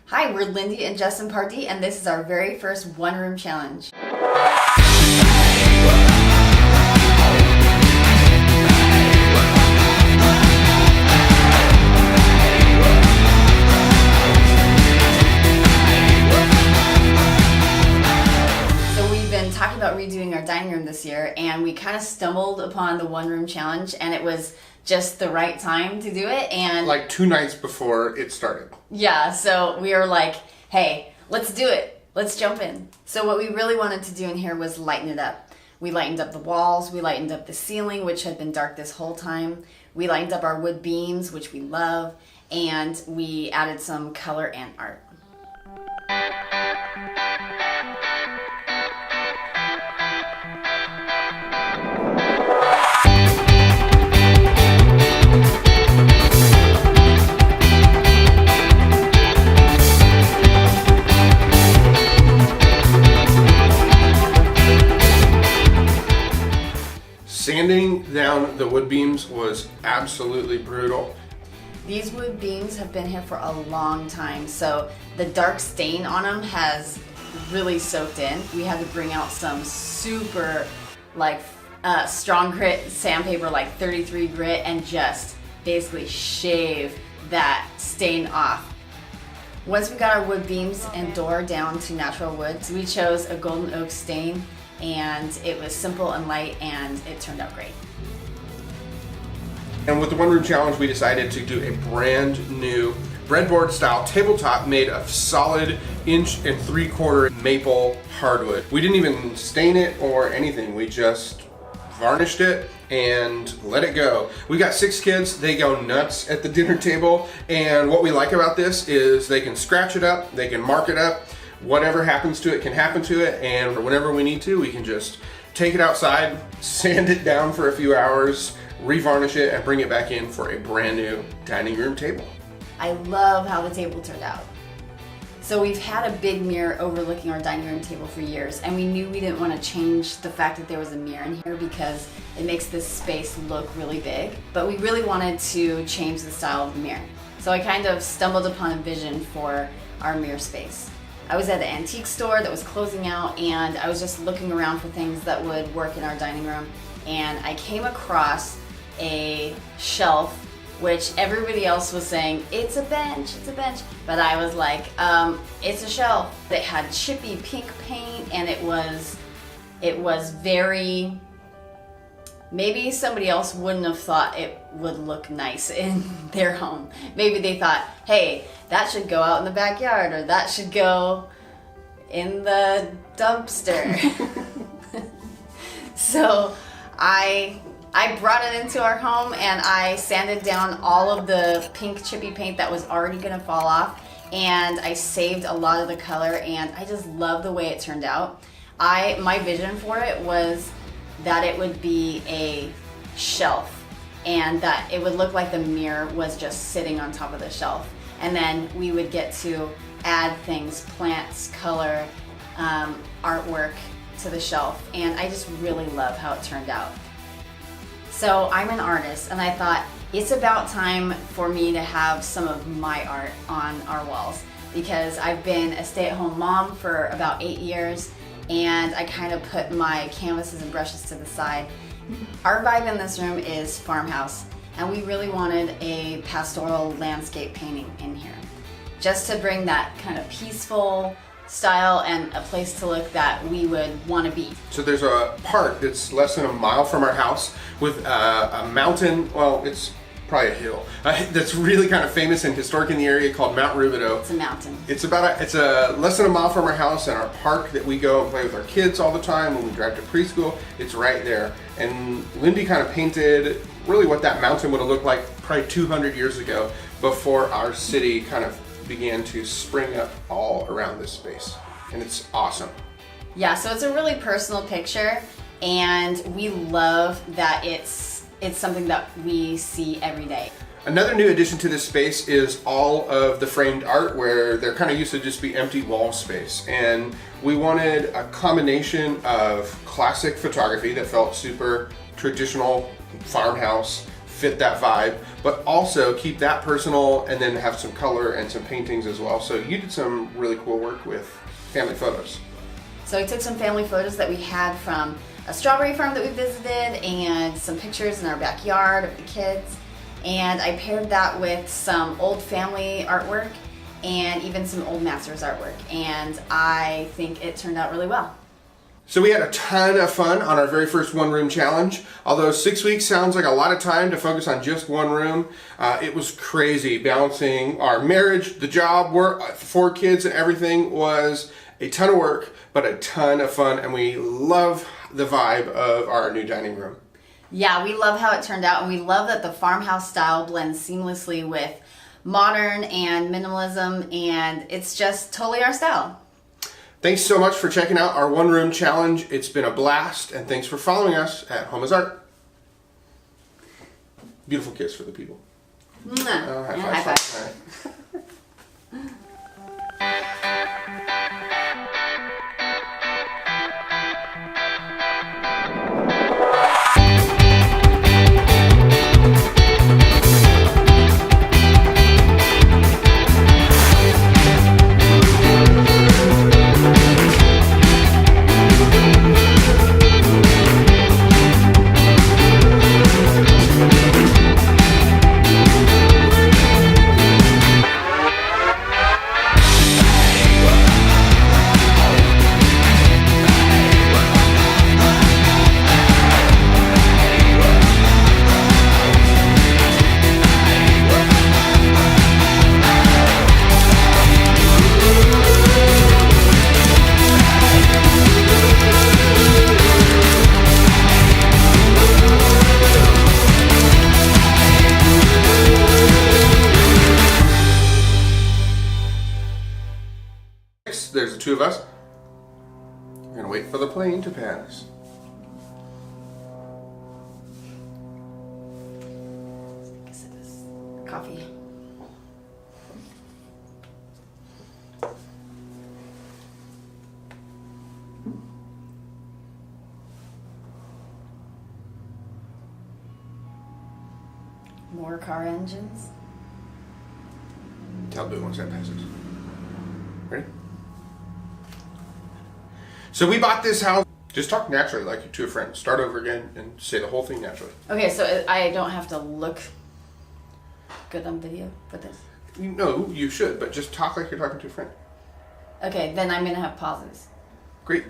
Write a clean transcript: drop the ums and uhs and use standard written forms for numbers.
Hi, we're Lindy and Justin Pardee, and this is our very first one-room challenge. So we've been talking about redoing our dining room this year, and we kind of stumbled upon the one-room challenge, and it was just the right time to do it. And like 2 nights before it started. Yeah, so we were like, hey, let's do it. Let's jump in. So what we really wanted to do in here was lighten it up. We lightened up the walls, we lightened up the ceiling, which had been dark this whole time. We lightened up our wood beams, which we love, and we added some color and art. Sanding down the wood beams was absolutely brutal. These wood beams have been here for a long time, so the dark stain on them has really soaked in. We had to bring out some super strong grit sandpaper, like 33 grit, and just basically shave that stain off. Once we got our wood beams and door down to natural wood, we chose a golden oak stain, and it was simple and light, and it turned out great. And with the one room challenge, we decided to do a brand new breadboard style tabletop made of solid 1.75 inch maple hardwood. We didn't even stain it or anything. We just varnished it and let it go. We got 6 kids. They go nuts at the dinner table, and what we like about this is they can scratch it up, they can mark it up. Whatever happens to it can happen to it, and whenever we need to, we can just take it outside, sand it down for a few hours, revarnish it, and bring it back in for a brand new dining room table. I love how the table turned out. So we've had a big mirror overlooking our dining room table for years, and we knew we didn't want to change the fact that there was a mirror in here because it makes this space look really big, but we really wanted to change the style of the mirror. So I kind of stumbled upon a vision for our mirror space. I was at an antique store that was closing out, and I was just looking around for things that would work in our dining room, and I came across a shelf which everybody else was saying, it's a bench, but I was like, it's a shelf. It had chippy pink paint, and it was very, maybe somebody else wouldn't have thought it would look nice in their home. Maybe they thought, hey, that should go out in the backyard, or that should go in the dumpster. So I brought it into our home, and I sanded down all of the pink chippy paint that was already gonna fall off, and I saved a lot of the color, and I just love the way it turned out. My vision for it was that it would be a shelf, and that it would look like the mirror was just sitting on top of the shelf. And then we would get to add things, plants, color, artwork to the shelf. And I just really love how it turned out. So I'm an artist, and I thought it's about time for me to have some of my art on our walls, because I've been a stay-at-home mom for about 8 years, and I kind of put my canvases and brushes to the side. Our vibe in this room is farmhouse, and we really wanted a pastoral landscape painting in here, just to bring that kind of peaceful style and a place to look that we would want to be. So there's a park that's less than a mile from our house with a mountain, well, it's probably a hill, that's really kind of famous and historic in the area, called Mount Rubidoux. It's a mountain. It's less than a mile from our house, and our park that we go and play with our kids all the time when we drive to preschool, it's right there. And Lindy kind of painted really what that mountain would have looked like probably 200 years ago, before our city kind of began to spring up all around this space. And it's awesome. Yeah, so it's a really personal picture, and we love that it's something that we see every day. Another new addition to this space is all of the framed art, where there kind of used to just be empty wall space. And we wanted a combination of classic photography that felt super traditional farmhouse fit that vibe, but also keep that personal and then have some color and some paintings as well. So you did some really cool work with family photos. So I took some family photos that we had from a strawberry farm that we visited and some pictures in our backyard of the kids. And I paired that with some old family artwork and even some old masters artwork. And I think it turned out really well. So we had a ton of fun on our very first one room challenge. Although 6 weeks sounds like a lot of time to focus on just one room, it was crazy. Balancing our marriage, the job, work, 4 kids and everything was a ton of work, but a ton of fun, and we love the vibe of our new dining room. Yeah, we love how it turned out, and we love that the farmhouse style blends seamlessly with modern and minimalism, and it's just totally our style. Thanks so much for checking out our one room challenge. It's been a blast, and thanks for following us at Home is Art. Beautiful kiss for the people. High five. All right. There's the 2 of us. We're gonna wait for the plane to pass. Coffee. More car engines. I'll do it once that passes. Ready? So we bought this house. Just talk naturally like you're to a friend. Start over again and say the whole thing naturally. Okay, so I don't have to look good on video for this? No, you should, but just talk like you're talking to a friend. Okay, then I'm gonna have pauses. Great.